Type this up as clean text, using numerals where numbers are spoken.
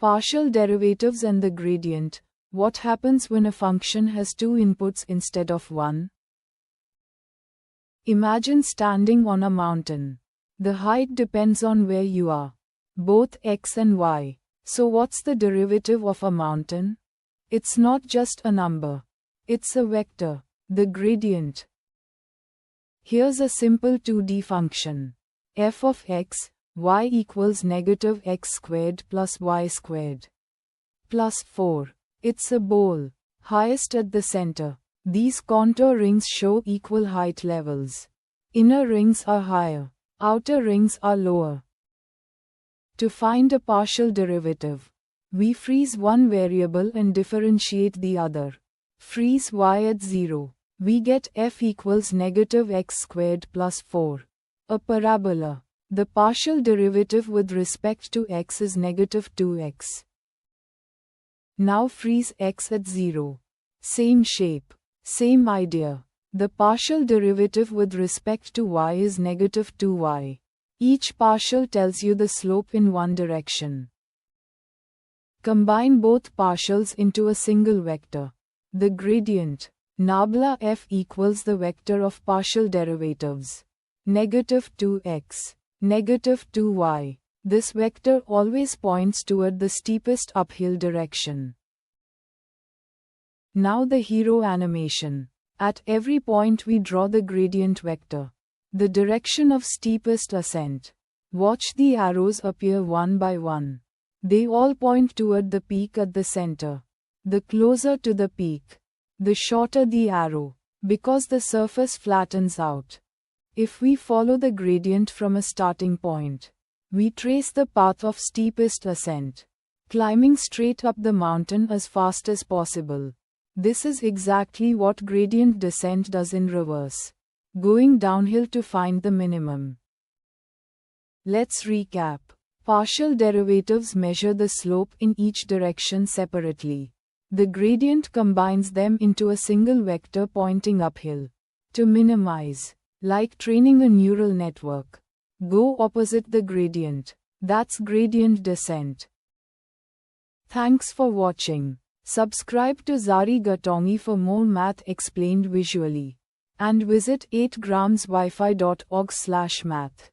Partial derivatives and the gradient. What happens when a function has two inputs instead of one? Imagine standing on a mountain. The height depends on where you are, both x and y. So what's the derivative of a mountain? It's not just a number. It's a vector, the gradient. Here's a simple 2D function. f of x, y equals negative x squared plus y squared plus 4. It's a bowl, highest at the center. These contour rings show equal height levels. Inner rings are higher, outer rings are lower. To find a partial derivative, we freeze one variable and differentiate the other. Freeze y at 0. We get f equals negative x squared plus 4. A parabola. The partial derivative with respect to x is negative 2x. Now freeze x at 0. Same shape, same idea. The partial derivative with respect to y is negative 2y. Each partial tells you the slope in one direction. Combine both partials into a single vector. The gradient, nabla f equals the vector of partial derivatives. Negative 2x, negative 2y. This vector always points toward the steepest uphill direction. Now the hero animation. At every point we draw the gradient vector. The direction of steepest ascent. Watch the arrows appear one by one. They all point toward the peak at the center. The closer to the peak, the shorter the arrow, because the surface flattens out. If we follow the gradient from a starting point, we trace the path of steepest ascent, climbing straight up the mountain as fast as possible. This is exactly what gradient descent does in reverse, going downhill to find the minimum. Let's recap. Partial derivatives measure the slope in each direction separately. The gradient combines them into a single vector pointing uphill. To minimize, like training a neural network, go opposite the gradient. That's gradient descent. Thanks for watching. Subscribe to Zari Gatongi for more math explained visually. And visit 8gramswifi.org/math.